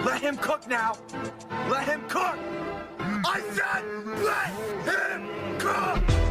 Let him cook now. Let him cook. I said let him cook.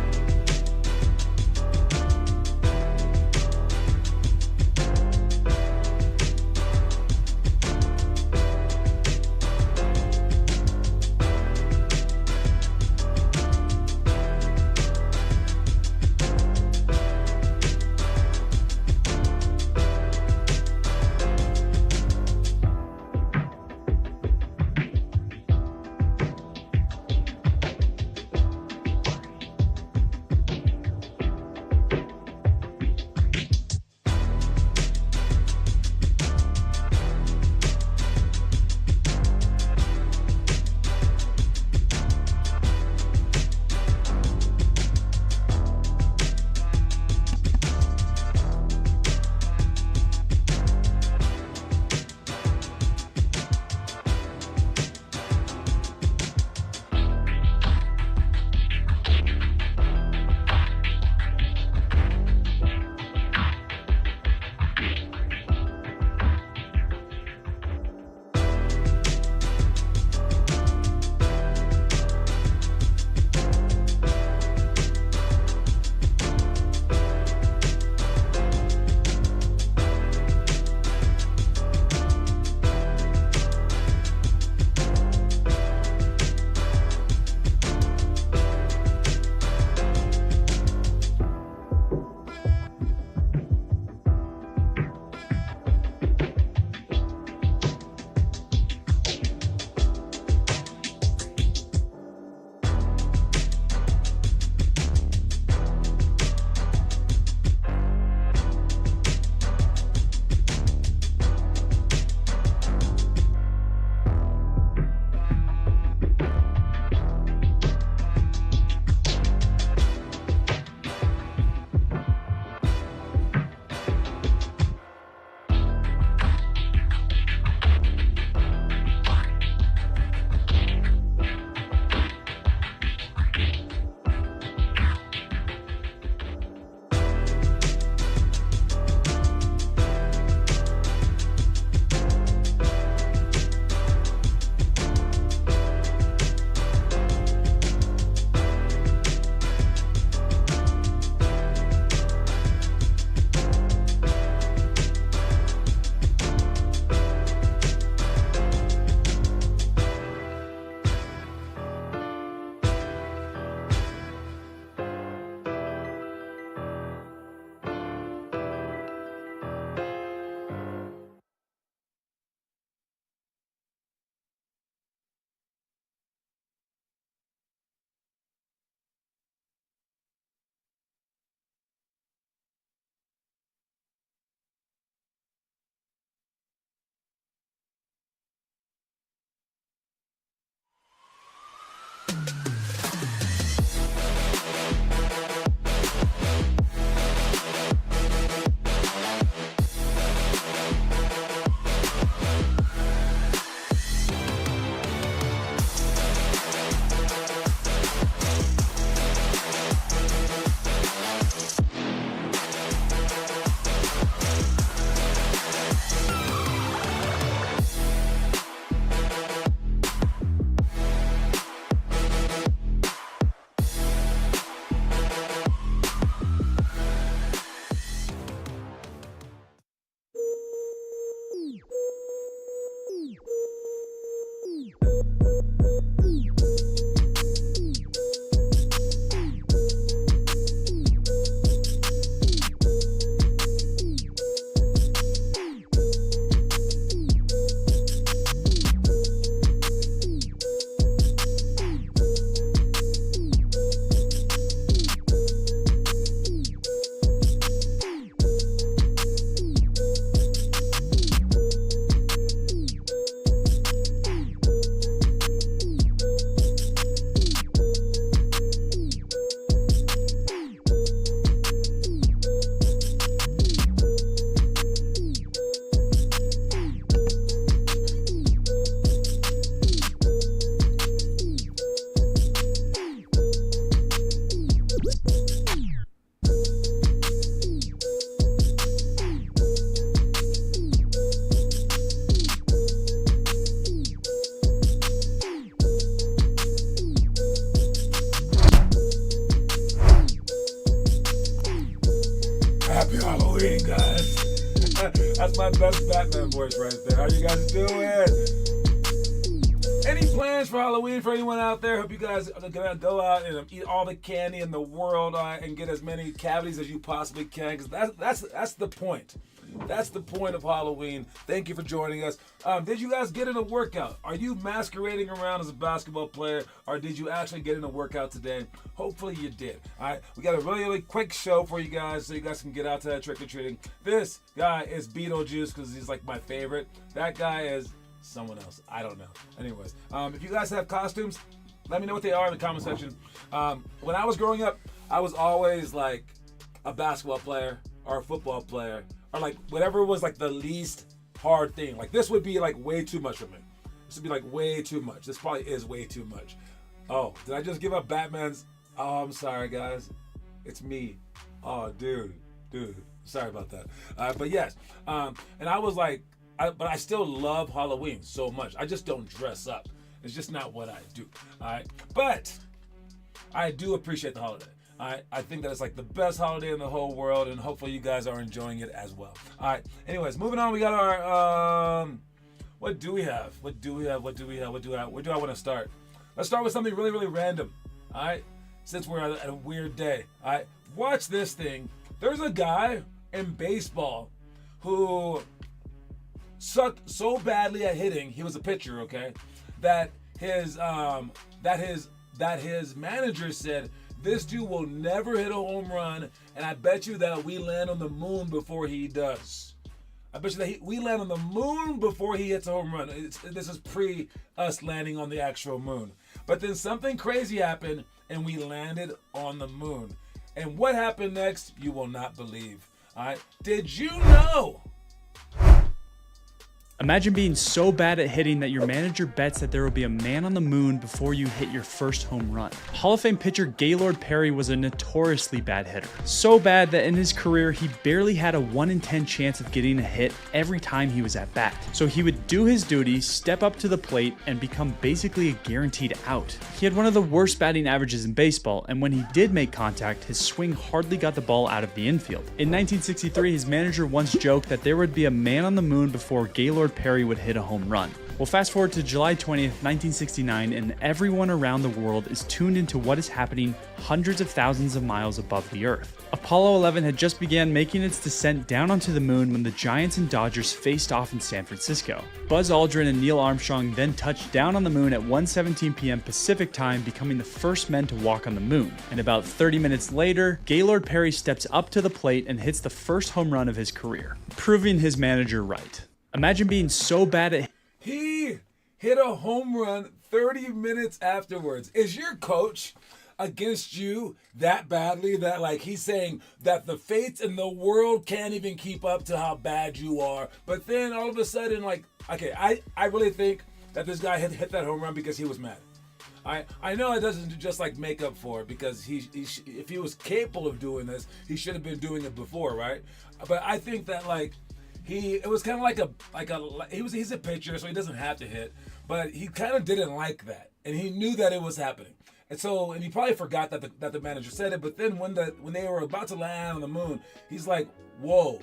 That's my best Batman voice right there. How you guys doing? Any plans for Halloween for anyone out there? Hope you guys are gonna go out and eat all the candy in the world and get as many cavities as you possibly can, because that's the point. That's the point of Halloween. Thank you for joining us. Did you guys get in a workout? Are you masquerading around as a basketball player, or did you actually get in a workout today? Hopefully you did. All right, we got a really, really quick show for you guys so you guys can get out to that trick-or-treating. This guy is Beetlejuice because he's like my favorite. That guy is someone else. I don't know. Anyways, if you guys have costumes, let me know what they are in the comment section. When I was growing up, I was always like a basketball player or a football player, or like whatever was like the least hard thing. Like this would be like way too much for me. This would be like way too much. This probably is way too much. Oh, did I just give up Batman's? Oh, I'm sorry, guys. It's me. Oh, dude. Sorry about that. But yes, and I was like, but I still love Halloween so much. I just don't dress up. It's just not what I do. All right, but I do appreciate the holiday. I think that it's like the best holiday in the whole world, and hopefully you guys are enjoying it as well. All right. Anyways, moving on. We got our what do we have? Where do I want to start? Let's start with something really, really random. All right. Since we're at a weird day. All right. Watch this thing. There's a guy in baseball who sucked so badly at hitting. He was a pitcher, okay, that his manager said, this dude will never hit a home run, and I bet you that we land on the moon before he does. I bet you that we land on the moon before he hits a home run. This is pre us landing on the actual moon. But then something crazy happened, and we landed on the moon. And what happened next, you will not believe. All right? Did you know? Imagine being so bad at hitting that your manager bets that there will be a man on the moon before you hit your first home run. Hall of Fame pitcher Gaylord Perry was a notoriously bad hitter. So bad that in his career, he barely had a 1 in 10 chance of getting a hit every time he was at bat. So he would do his duty, step up to the plate, and become basically a guaranteed out. He had one of the worst batting averages in baseball, and when he did make contact, his swing hardly got the ball out of the infield. In 1963, his manager once joked that there would be a man on the moon before Gaylord Perry would hit a home run. Well, fast forward to July 20th, 1969, and everyone around the world is tuned into what is happening hundreds of thousands of miles above the Earth. Apollo 11 had just began making its descent down onto the moon when the Giants and Dodgers faced off in San Francisco. Buzz Aldrin and Neil Armstrong then touched down on the moon at 1:17 p.m. Pacific time, becoming the first men to walk on the moon. And about 30 minutes later, Gaylord Perry steps up to the plate and hits the first home run of his career, proving his manager right. Imagine being so bad at... He hit a home run 30 minutes afterwards. Is your coach against you that badly that like he's saying that the fates in the world can't even keep up to how bad you are? But then all of a sudden, like, okay, I really think that this guy hit that home run because he was mad. I know it doesn't just like make up for it, because if he was capable of doing this, he should have been doing it before, right? But I think that like it was kind of he's a pitcher, so he doesn't have to hit, but he kind of didn't like that, and he knew that it was happening, and he probably forgot that the manager said it. But then when they were about to land on the moon, he's like, whoa,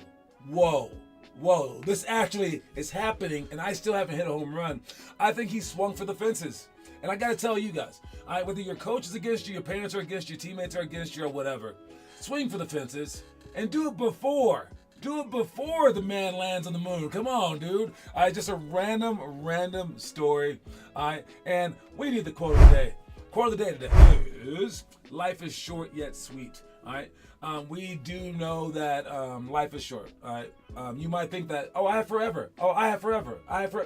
this actually is happening, and I still haven't hit a home run. I think he swung for the fences, and I got to tell you guys, whether your coach is against you, your parents are against you, your teammates are against you, or whatever, swing for the fences and do it before. Do it before the man lands on the moon. Come on, dude. Just a random story. And we need the quote of the day. Quote of the day today is, life is short yet sweet. All right. We do know that life is short. All right. You might think that, I have forever.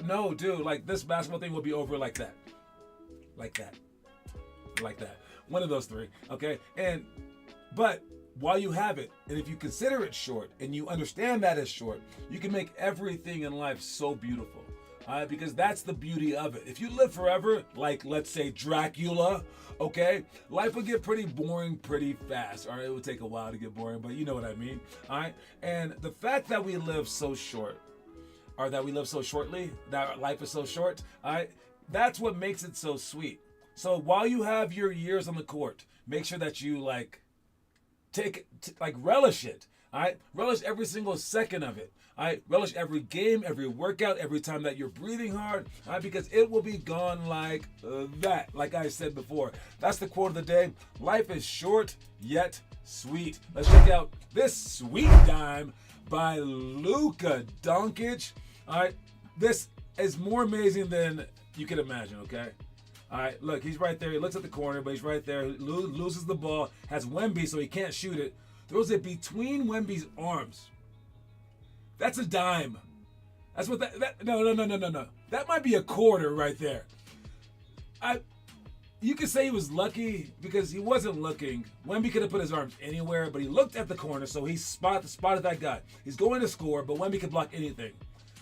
No, dude. Like, this basketball thing will be over like that. Like that. One of those three. Okay. But while you have it, and if you consider it short, and you understand that it's short, you can make everything in life so beautiful. Because that's the beauty of it. If you live forever, like let's say Dracula, okay, life would get pretty boring pretty fast. All right, it would take a while to get boring, but you know what I mean. All right, and the fact that we live so short, or that we live so shortly, that life is so short, all right, that's what makes it so sweet. So while you have your years on the court, make sure that you relish it. All right, relish every single second of it. All right, relish every game, every workout, every time that you're breathing hard. All right, because it will be gone like that. Like I said before, that's the quote of the day. Life is short yet sweet. Let's check out this sweet dime by Luka Doncic. All right, this is more amazing than you can imagine. Okay. All right, look, he's right there. He looks at the corner, but he's right there. Loses the ball, has Wemby, so he can't shoot it. Throws it between Wemby's arms. That's a dime. That's what no. That might be a quarter right there. You could say he was lucky because he wasn't looking. Wemby could have put his arms anywhere, but he looked at the corner, so he spotted that guy. He's going to score, but Wemby could block anything.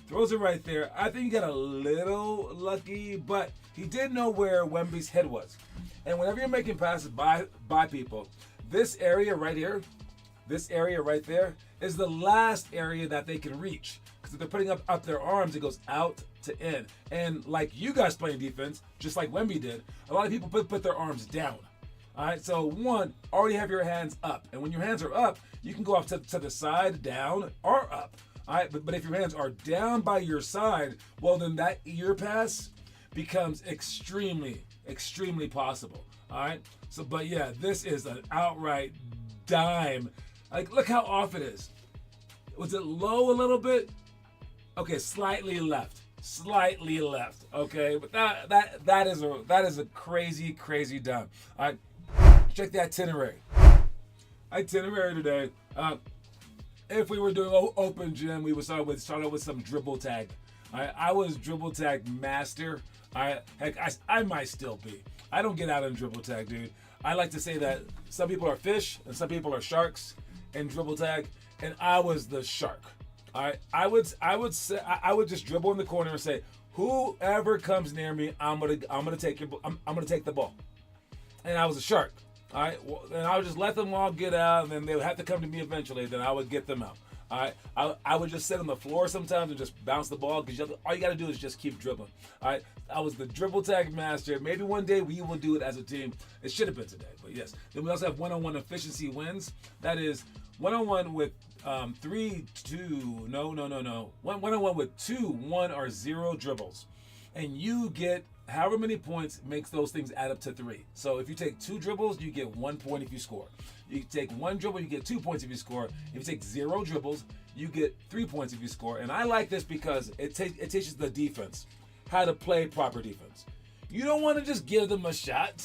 Throws it right there. I think he got a little lucky, but he did know where Wemby's head was. And whenever you're making passes by people, this area right here, this area right there is the last area that they can reach. Because if they're putting up their arms, it goes out to in. And like you guys playing defense, just like Wemby did, a lot of people put their arms down. All right, so one, already have your hands up. And when your hands are up, you can go off to the side, down, or up. All right, but if your hands are down by your side, well, then that ear pass becomes extremely possible. All right, so but yeah, this is an outright dime. Like, look how off it is. Was it low a little bit? Okay, slightly left. Okay, but that is a crazy dime. All right, check the itinerary. Itinerary today. If we were doing open gym, we would start with some dribble tag. I was dribble tag master. I might still be. I don't get out on dribble tag, dude. I like to say that some people are fish and some people are sharks in dribble tag, and I was the shark. All right, I would just dribble in the corner and say, whoever comes near me, I'm gonna take the ball, and I was a shark. All right, and I would just let them all get out, and then they would have to come to me eventually. Then I would get them out. All right, I would just sit on the floor sometimes and just bounce the ball because all you got to do is just keep dribbling. All right, I was the dribble tag master. Maybe one day we will do it as a team. It should have been today, but yes. Then we also have one-on-one efficiency wins. That is one-on-one with one-on-one with 2, 1, or 0 dribbles, and you get however many points makes those things add up to 3. So if you take 2 dribbles, you get 1 point if you score. You take 1 dribble, you get 2 points if you score. If you take 0 dribbles, you get 3 points if you score. And I like this because it teaches the defense how to play proper defense. You don't want to just give them a shot.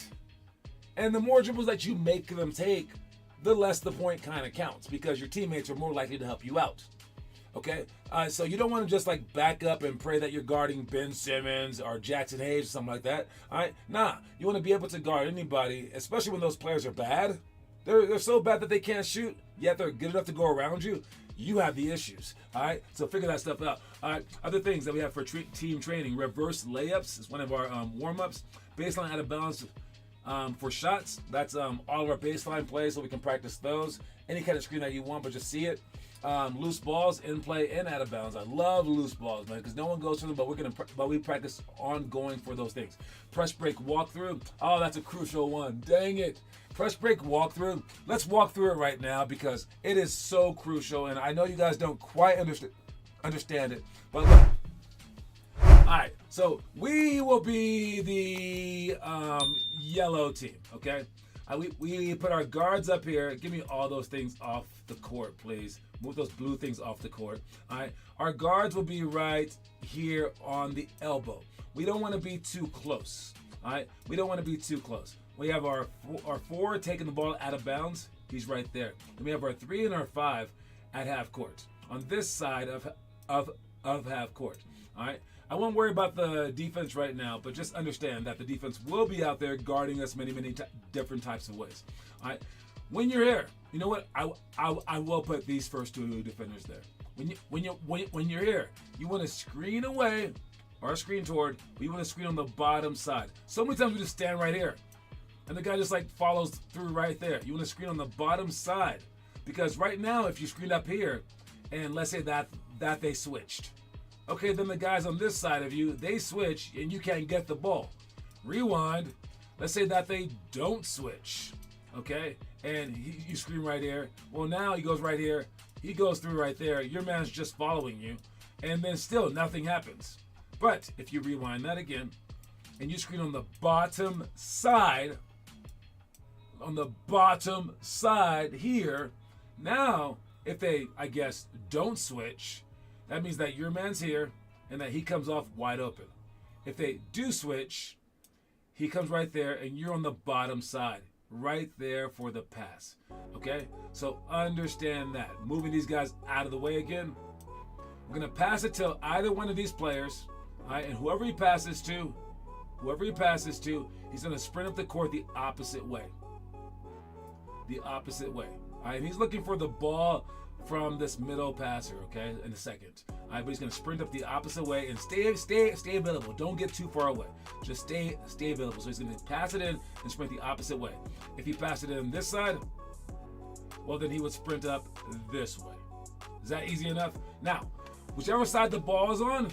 And the more dribbles that you make them take, the less the point kind of counts because your teammates are more likely to help you out. Okay, so you don't want to just like back up and pray that you're guarding Ben Simmons or Jackson Hayes or something like that. All right, nah, you want to be able to guard anybody, especially when those players are bad. They're so bad that they can't shoot, yet they're good enough to go around you. You have the issues. All right, so figure that stuff out. All right, other things that we have for team training: reverse layups is one of our warm-ups. Baseline out of bounds for shots. That's all of our baseline plays, so we can practice those. Any kind of screen that you want, but just see it. Loose balls, in play, and out of bounds. I love loose balls, man, because no one goes for them, but we practice ongoing for those things. Press break walkthrough. Oh, that's a crucial one. Dang it. Press break walkthrough. Let's walk through it right now because it is so crucial, and I know you guys don't quite understand it, but look. All right, so we will be the yellow team, okay? We put our guards up here. Give me all those things off the court, please. Move those blue things off the court. All right. Our guards will be right here on the elbow. We don't want to be too close. All right. We don't want to be too close. We have our 4 taking the ball out of bounds. He's right there. Then we have our 3 and our 5 at half court on this side of half court. All right. I won't worry about the defense right now, but just understand that the defense will be out there guarding us many different types of ways. All right. When you're here, you know what? I will put these first 2 defenders there. When you're here, you want to screen away or screen toward. We want to screen on the bottom side. So many times we just stand right here, and the guy just like follows through right there. You want to screen on the bottom side because right now, if you screen up here, and let's say that they switched. Okay, then the guys on this side of you, they switch and you can't get the ball. Rewind. Let's say that they don't switch. Okay, and you scream right here. Well, now he goes right here he goes through right there. Your man's just following you, and then still nothing happens. But if you rewind that again, and you screen on the bottom side, here, now if they, I guess, don't switch, that means that your man's here and that he comes off wide open. If they do switch, he comes right there and you're on the bottom side, right there for the pass. Okay? So understand that. Moving these guys out of the way again. We're going to pass it to either one of these players. All right? And whoever he passes to, he's going to sprint up the court the opposite way. The opposite way. All right? And he's looking for the ball from this middle passer, okay, in a second. All right, but he's going to sprint up the opposite way and stay available. Don't get too far away. Just stay available. So he's going to pass it in and sprint the opposite way. If he passed it in this side, well, then he would sprint up this way. Is that easy enough? Now, whichever side the ball is on,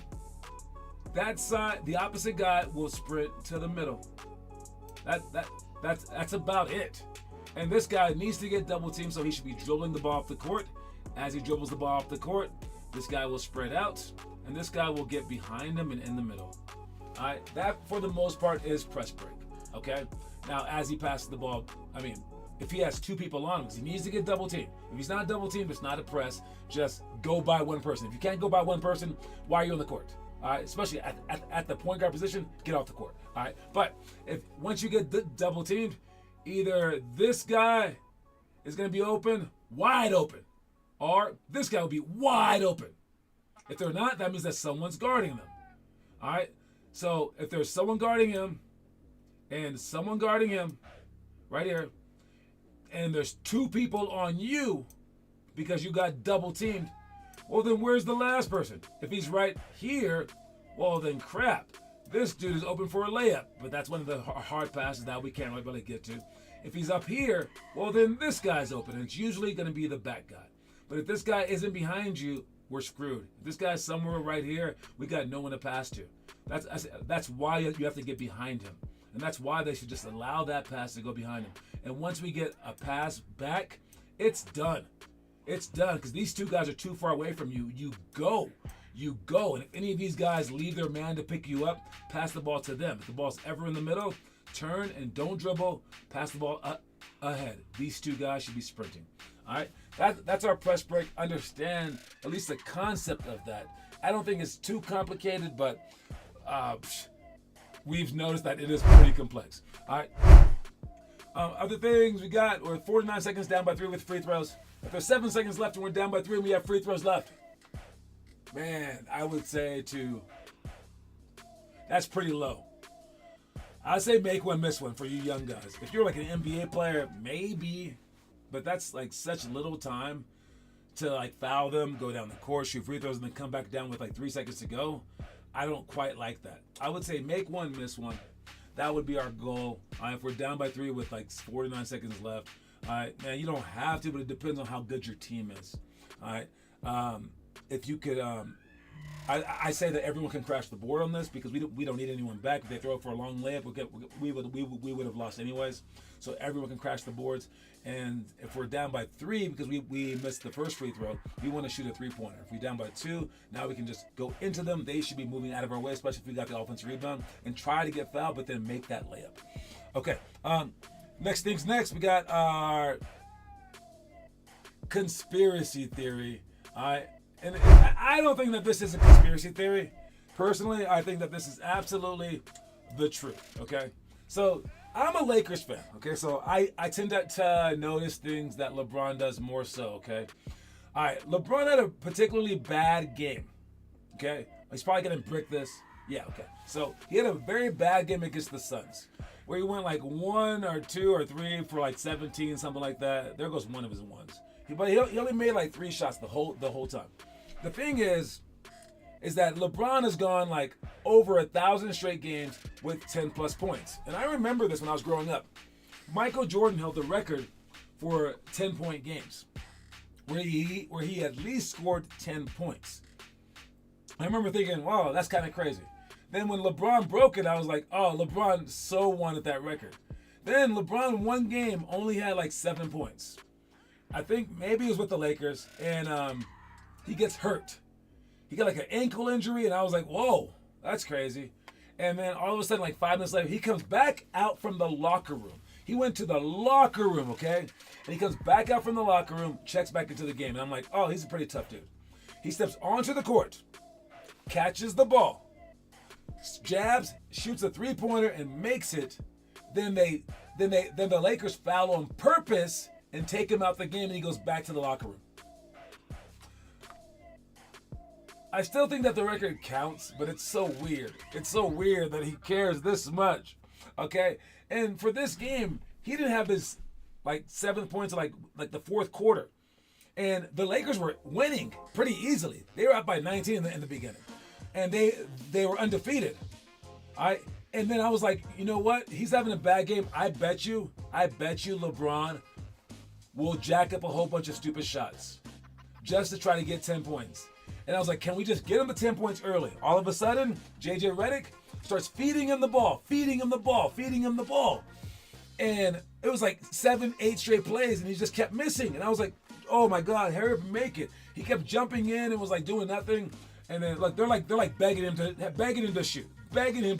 that side, the opposite guy will sprint to the middle. That's about it. And this guy needs to get double teamed, so he should be dribbling the ball off the court. As he dribbles the ball off the court, this guy will spread out, and this guy will get behind him and in the middle. All right, that for the most part is press break. Okay. Now, as he passes the ball, I mean, if he has two people on him, he needs to get double teamed. If he's not double teamed, it's not a press. Just go by one person. If you can't go by one person, why are you on the court? All right, especially at the point guard position, get off the court. All right, but if once you get double teamed, either this guy is going to be open, wide open, or this guy will be wide open. If they're not, that means that someone's guarding them. All right? So if there's someone guarding him and someone guarding him right here, and there's two people on you because you got double teamed, well, then where's the last person? If he's right here, well, then crap. This dude is open for a layup, but that's one of the hard passes that we can't really get to. If he's up here, well, then this guy's open, and it's usually going to be the back guy. But if this guy isn't behind you, we're screwed. If this guy's somewhere right here, we got no one to pass to. That's why you have to get behind him. And that's why they should just allow that pass to go behind him. And once we get a pass back, it's done. It's done because these two guys are too far away from you. You go. And if any of these guys leave their man to pick you up, pass the ball to them. If the ball's ever in the middle, turn and don't dribble. Pass the ball ahead. These two guys should be sprinting. All right, that's our press break. Understand at least the concept of that. I don't think it's too complicated, but we've noticed that it is pretty complex. All right. Other things we got, we're 49 seconds down by 3 with free throws. If there's 7 seconds left and we're down by 3 and we have free throws left, man, I would say that's pretty low. I'd say make one, miss one for you young guys. If you're like an NBA player, maybe. But that's like such little time to like foul them, go down the court, shoot free throws, and then come back down with like 3 seconds to go. I don't quite like that. I would say make one, miss one. That would be our goal. If we're down by 3 with like 49 seconds left, man, you don't have to, but it depends on how good your team is. All right. If you could, I say that everyone can crash the board on this because we don't need anyone back. If they throw it for a long layup, we would have lost anyways. So everyone can crash the boards. And if we're down by 3 because we missed the first free throw, we want to shoot a 3-pointer. If we're down by 2, now we can just go into them. They should be moving out of our way, especially if we got the offensive rebound, and try to get fouled, but then make that layup. Okay. Next things next. We got our conspiracy theory. All right. And I don't think that this is a conspiracy theory. Personally, I think that this is absolutely the truth, okay? So, I'm a Lakers fan, okay? So, I tend to notice things that LeBron does more so, okay? All right, LeBron had a particularly bad game, okay? He's probably going to brick this. Yeah, okay. So, he had a very bad game against the Suns, where he went like 1 or 2 or 3 for like 17, something like that. There goes one of his ones. But he only made like 3 shots the whole time. The thing is that LeBron has gone like over 1,000 straight games with 10 plus points. And I remember this when I was growing up. Michael Jordan held the record for 10-point games where he at least scored 10 points. I remember thinking, wow, that's kind of crazy. Then when LeBron broke it, I was like, oh, LeBron so wanted that record. Then LeBron one game only had like 7 points. I think maybe it was with the Lakers, and he gets hurt. He got like an ankle injury, and I was like, whoa, that's crazy. And then all of a sudden, like 5 minutes later, he comes back out from the locker room. He went to the locker room, okay? And he comes back out from the locker room, checks back into the game. And I'm like, oh, he's a pretty tough dude. He steps onto the court, catches the ball, jabs, shoots a three-pointer, and makes it. Then the Lakers foul on purpose and take him out the game, and he goes back to the locker room. I still think that the record counts, but it's so weird. It's so weird that he cares this much, okay? And for this game, he didn't have his like 7 points in like the fourth quarter, and the Lakers were winning pretty easily. They were up by 19 in the beginning, and they were undefeated. And then I was like, you know what? He's having a bad game. I bet you LeBron will jack up a whole bunch of stupid shots just to try to get 10 points. And I was like, can we just get him the 10 points early? All of a sudden, JJ Redick starts feeding him the ball. And it was like 7-8 straight plays, and he just kept missing. And I was like, oh my God, hurry up and make it. He kept jumping in and was like doing nothing. And then like they're like begging him to shoot. Begging him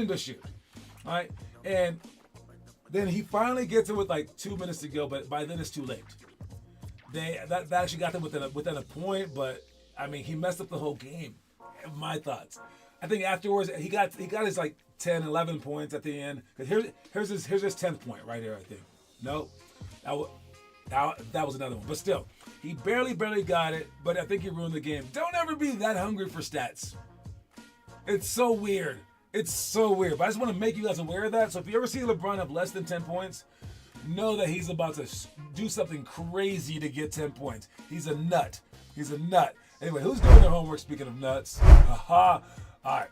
to shoot. All right. And then he finally gets it with like 2 minutes to go, but by then it's too late. That actually got them within a point, but I mean, he messed up the whole game. My thoughts. I think afterwards he got his like 10, 11 points at the end. Here's his 10th point right here. I think. No, that was another one. But still, he barely got it. But I think he ruined the game. Don't ever be that hungry for stats. It's so weird. But I just want to make you guys aware of that. So if you ever see LeBron have less than 10 points, know that he's about to do something crazy to get 10 points. He's a nut. Anyway, who's doing their homework? Speaking of nuts. All right.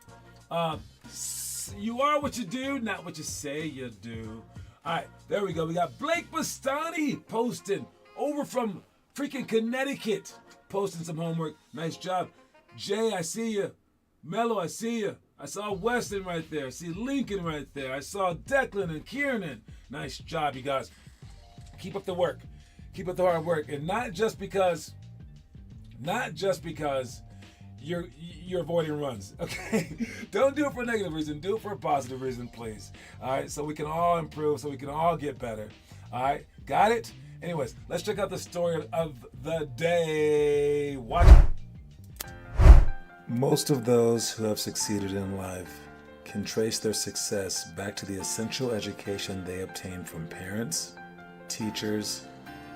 You are what you do, not what you say you do. All right, there we go. We got Blake Bastani posting over from freaking Connecticut, posting some homework. Nice job. Jay, I see you. Mello, I see you. I saw Weston right there. I see Lincoln right there. I saw Declan and Kiernan. Nice job, you guys. Keep up the work. Keep up the hard work. And not just because you're avoiding runs, okay? Don't do it for a negative reason. Do it for a positive reason, please. All right, so we can all improve, so we can all get better. All right, got it? Anyways, let's check out the story of the day. Watch it. Most of those who have succeeded in life can trace their success back to the essential education they obtained from parents, teachers,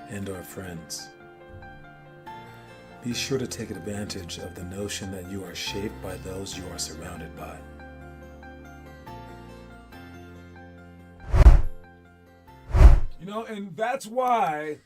and/or friends. Be sure to take advantage of the notion that you are shaped by those you are surrounded by. You know, and that's why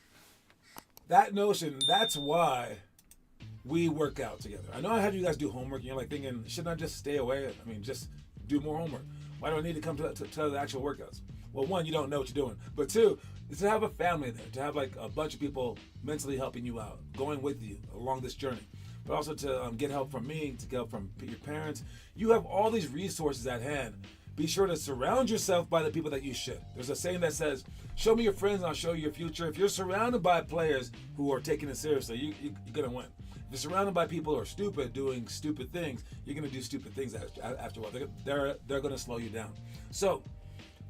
we work out together. I know I have you guys do homework, and you're like thinking, shouldn't I just stay away? I mean, just do more homework. Why do I need to come to the actual workouts? Well, one, you don't know what you're doing. But two, is to have a family there, to have like a bunch of people mentally helping you out, going with you along this journey. But also to get help from me, to get help from your parents. You have all these resources at hand. Be sure to surround yourself by the people that you should. There's a saying that says, show me your friends and I'll show you your future. If you're surrounded by players who are taking it seriously, you're going to win. If you're surrounded by people who are stupid, doing stupid things, you're going to do stupid things after a while. They're going to slow you down. So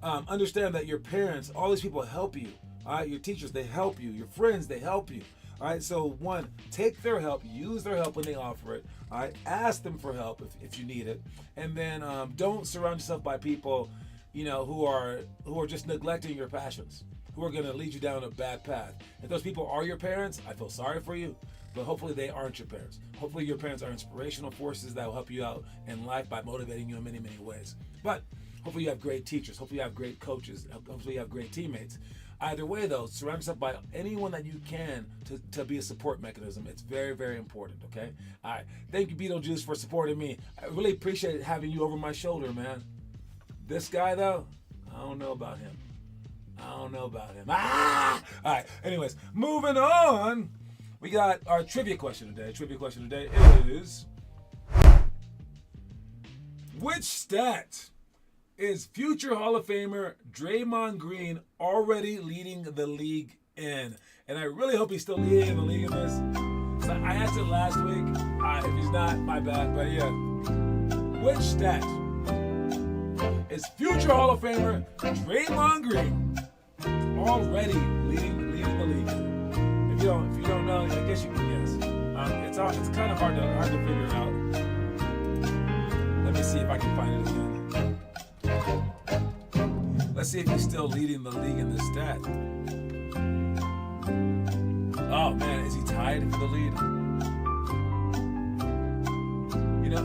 understand that your parents, all these people help you. All right, your teachers, they help you. Your friends, they help you. All right, so one, take their help, use their help when they offer it. All right, ask them for help if you need it, and then don't surround yourself by people, you know, who are just neglecting your passions, who are going to lead you down a bad path. If those people are your parents, I feel sorry for you, but hopefully they aren't your parents. Hopefully your parents are inspirational forces that will help you out in life by motivating you in many, many ways. But hopefully you have great teachers. Hopefully you have great coaches. Hopefully you have great teammates. Either way, though, surround yourself by anyone that you can to be a support mechanism. It's very, very important, okay? All right. Thank you, Beetlejuice, for supporting me. I really appreciate having you over my shoulder, man. This guy, though, I don't know about him. Ah! All right. Anyways, moving on. We got our trivia question today. Trivia question today is, which stat is future Hall of Famer Draymond Green already leading the league in. And I really hope he's still leading the league in this. So I asked it last week. If he's not, my bad. But yeah. Which stat is future Hall of Famer Draymond Green already leading the league? If you don't know, I guess you can guess. It's kind of hard to figure out. Let me see if I can find it again. Let's see if he's still leading the league in this stat. Oh man, is he tied for the lead? You know,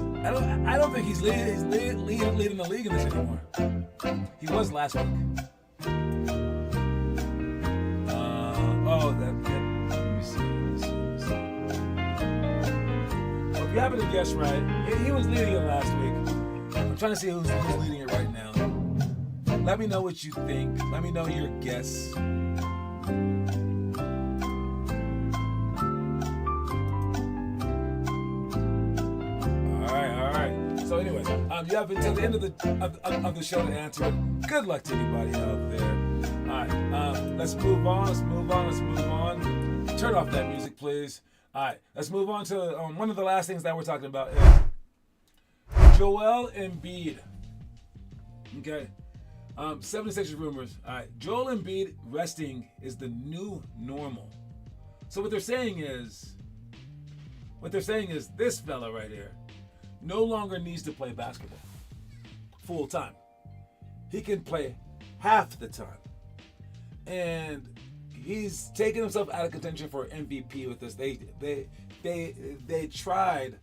I don't think he's leading the league in this anymore. He was last week. Let me see. Well, if you happen to guess right, he was leading it last week. I'm trying to see who's leading it right now. Let me know what you think. Let me know your guess. All right. So anyways, you have until the end of the show to answer it. Good luck to anybody out there. All right, let's move on. Turn off that music, please. All right, let's move on to one of the last things that we're talking about is Joel Embiid. Okay, 76ers rumors. All right, Joel Embiid resting is the new normal. So what they're saying is this fella right here no longer needs to play basketball full time. He can play half the time. And he's taken himself out of contention for MVP with this. They tried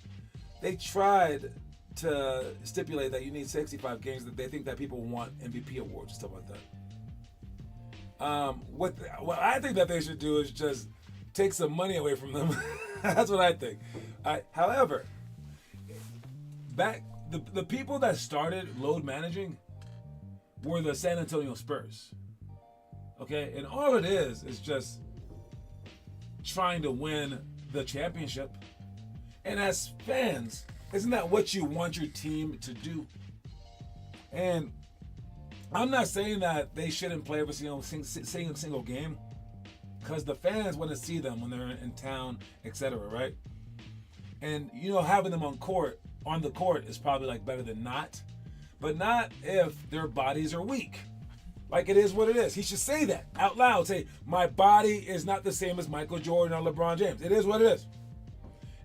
to stipulate that you need 65 games. That they think that people want MVP awards and stuff like that. What I think that they should do is just take some money away from them. That's what I think. However, the people that started load managing were the San Antonio Spurs. Okay, and all it is just trying to win the championship. And as fans, isn't that what you want your team to do? And I'm not saying that they shouldn't play every single game, because the fans want to see them when they're in town, etc. Right? And having them on the court is probably like better than not, but not if their bodies are weak. Like it is what it is. He should say that out loud. Say, my body is not the same as Michael Jordan or LeBron James. It is what it is.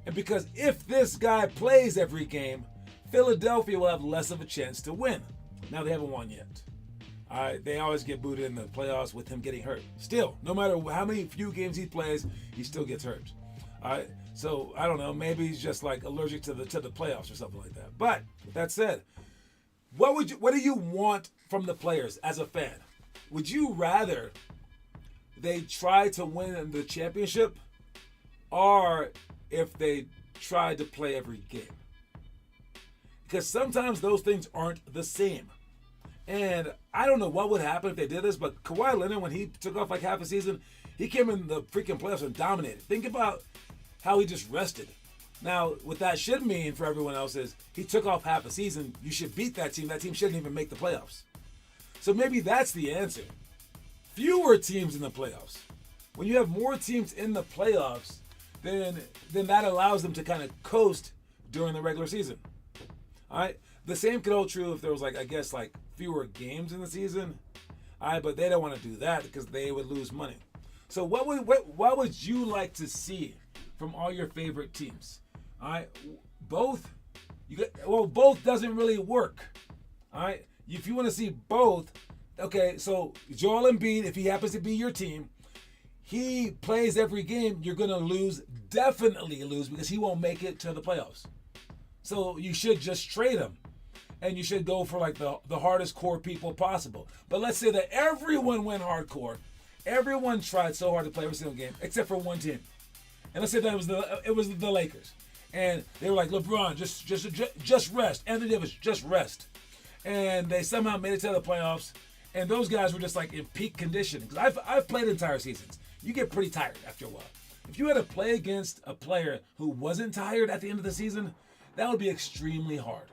And because if this guy plays every game, Philadelphia will have less of a chance to win. Now they haven't won yet. They always get booted in the playoffs with him getting hurt. Still, no matter how many few games he plays, he still gets hurt. So I don't know. Maybe he's just like allergic to the playoffs or something like that. But with that said, what do you want from the players as a fan? Would you rather they try to win the championship, or if they try to play every game? Because sometimes those things aren't the same. And I don't know what would happen if they did this, but Kawhi Leonard, when he took off like half a season, he came in the freaking playoffs and dominated. Think about how he just rested. Now, what that should mean for everyone else is he took off half a season. You should beat that team. That team shouldn't even make the playoffs. So maybe that's the answer. Fewer teams in the playoffs. When you have more teams in the playoffs, then that allows them to kind of coast during the regular season. All right? The same could hold true if there was fewer games in the season. All right, but they don't want to do that because they would lose money. So what would you like to see from all your favorite teams? All right, both doesn't really work. All right, if you want to see both, okay, so Joel Embiid, if he happens to be your team, he plays every game, you're going to definitely lose, because he won't make it to the playoffs. So you should just trade him, and you should go for like the hardest core people possible. But let's say that everyone went hardcore. Everyone tried so hard to play every single game, except for one team. And let's say that it was the Lakers. And they were like, LeBron, just rest. Anthony Davis, just rest. And they somehow made it to the playoffs. And those guys were just like in peak condition. Because I've played entire seasons. You get pretty tired after a while. If you had to play against a player who wasn't tired at the end of the season, that would be extremely hard.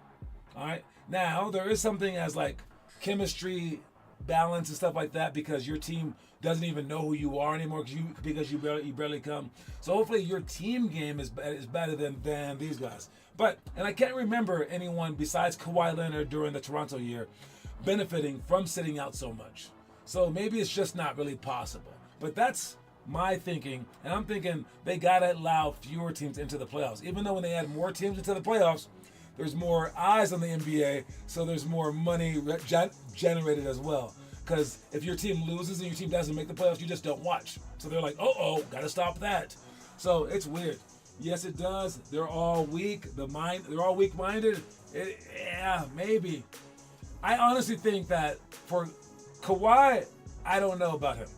All right. Now, there is something as like chemistry balance and stuff like that because your team doesn't even know who you are anymore because you barely come. So hopefully your team game is better than these guys. And I can't remember anyone besides Kawhi Leonard during the Toronto year benefiting from sitting out so much. So maybe it's just not really possible. But that's my thinking, and I'm thinking they gotta allow fewer teams into the playoffs. Even though when they add more teams into the playoffs, there's more eyes on the NBA, so there's more money generated as well. Because if your team loses and your team doesn't make the playoffs, you just don't watch. So they're like, gotta stop that. So it's weird. Yes, it does. They're all weak. They're all weak-minded. Yeah, maybe. I honestly think that for Kawhi, I don't know about him.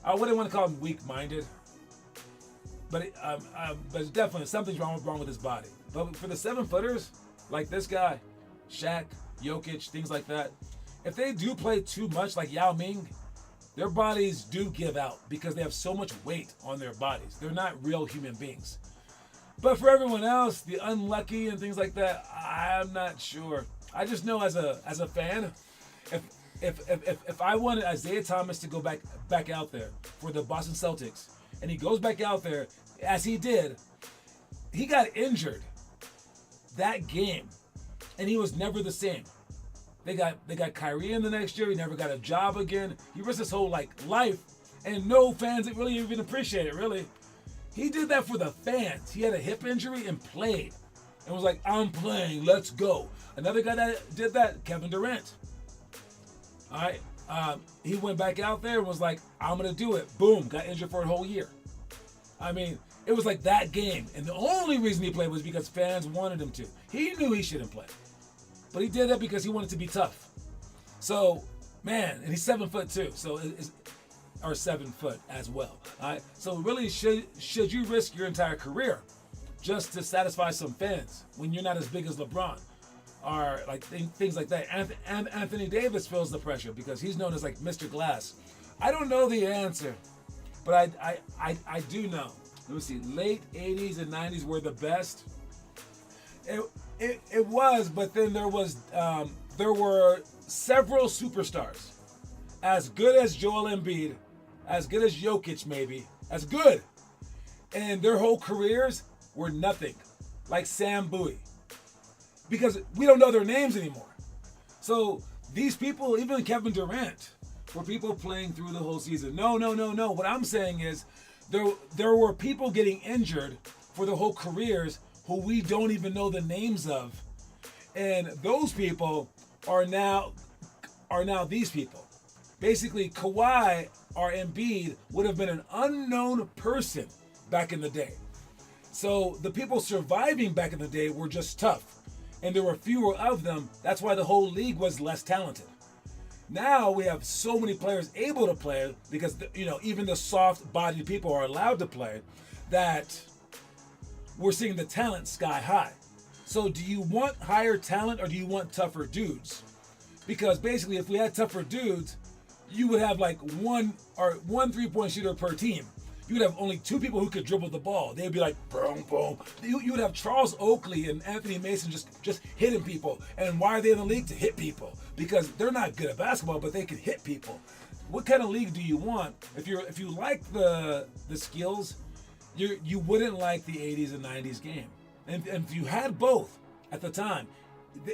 I wouldn't want to call him weak-minded, but it's definitely something's wrong with his body. But for the 7-footers, like this guy, Shaq, Jokic, things like that, if they do play too much like Yao Ming, their bodies do give out because they have so much weight on their bodies. They're not real human beings. But for everyone else, the unlucky and things like that, I'm not sure. I just know as a fan, if I wanted Isaiah Thomas to go back out there for the Boston Celtics, and he goes back out there as he did, he got injured that game, and he was never the same. They got Kyrie in the next year. He never got a job again. He risked his whole life, and no fans really even appreciate it. Really, he did that for the fans. He had a hip injury and played, and was like, "I'm playing. Let's go." Another guy that did that, Kevin Durant. All right, he went back out there and was like, "I'm gonna do it." Boom, got injured for a whole year. I mean, it was like that game, and the only reason he played was because fans wanted him to. He knew he shouldn't play. But he did that because he wanted to be tough. So, man, and he's 7 foot too. So, or 7 foot as well. All right. So, really, should you risk your entire career just to satisfy some fans when you're not as big as LeBron, or like things like that? Anthony Davis feels the pressure because he's known as like Mr. Glass. I don't know the answer, but I do know. Let me see. Late 80s and 90s were the best. It was, but then there were several superstars, as good as Joel Embiid, as good as Jokic maybe, as good, and their whole careers were nothing, like Sam Bowie, because we don't know their names anymore. So these people, even Kevin Durant, were people playing through the whole season. No. What I'm saying is there were people getting injured for their whole careers who we don't even know the names of. And those people are now these people. Basically, Kawhi or Embiid would have been an unknown person back in the day. So the people surviving back in the day were just tough. And there were fewer of them. That's why the whole league was less talented. Now we have so many players able to play because, even the soft-bodied people are allowed to play, that we're seeing the talent sky high. So do you want higher talent or do you want tougher dudes? Because basically if we had tougher dudes, you would have like one 3-point shooter per team. You would have only 2 people who could dribble the ball. They'd be like, boom, boom. You would have Charles Oakley and Anthony Mason just hitting people. And why are they in the league? To hit people. Because they're not good at basketball, but they can hit people. What kind of league do you want? If you like the skills, you wouldn't like the 80s and 90s game. And if you had both at the time,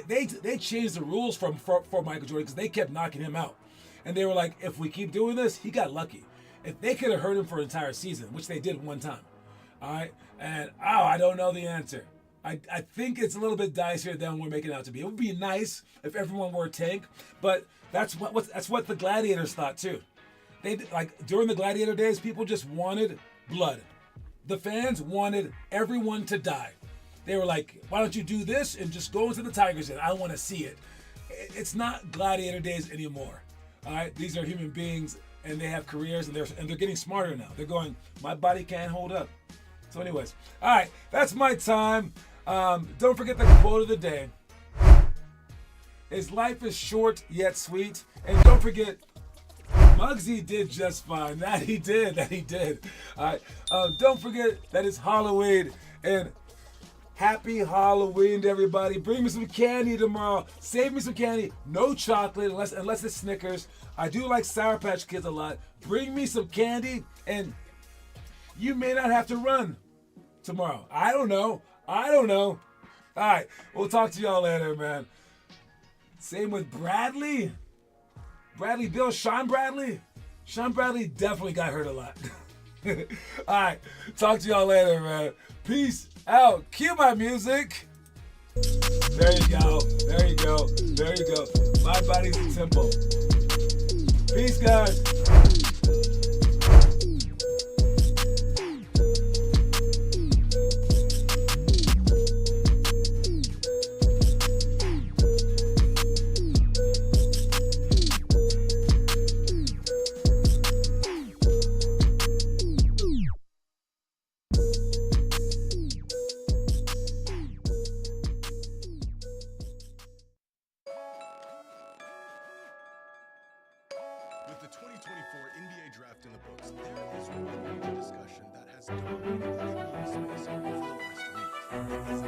they changed the rules for Michael Jordan because they kept knocking him out. And they were like, if we keep doing this, he got lucky. If they could have hurt him for an entire season, which they did one time. All right? And, I don't know the answer. I think it's a little bit dicier than we're making it out to be. It would be nice if everyone were a tank, but that's what the Gladiators thought too. During the Gladiator days, people just wanted blood. The fans wanted everyone to die. They were like, why don't you do this and just go into the Tigers Den? I want to see it. It's not Gladiator days anymore. All right? These are human beings, and they have careers, and they're getting smarter now. They're going, my body can't hold up. So anyways, all right, that's my time. Don't forget the quote of the day. His life is short yet sweet. And don't forget, Muggsy did just fine. That he did. All right. Don't forget that it's Halloween, and Happy Halloween to everybody. Bring me some candy tomorrow. Save me some candy. No chocolate unless it's Snickers. I do like Sour Patch Kids a lot. Bring me some candy, and you may not have to run tomorrow. I don't know. All right, we'll talk to y'all later, man. Same with Bradley. Bradley Bill, Sean Bradley. Sean Bradley definitely got hurt a lot. All right, talk to y'all later, man. Peace out. Cue my music. There you go. My body's a temple. Peace, guys. With the 2024 NBA Draft in the books, there is one major discussion that has dominated the NBA space over the last week. It is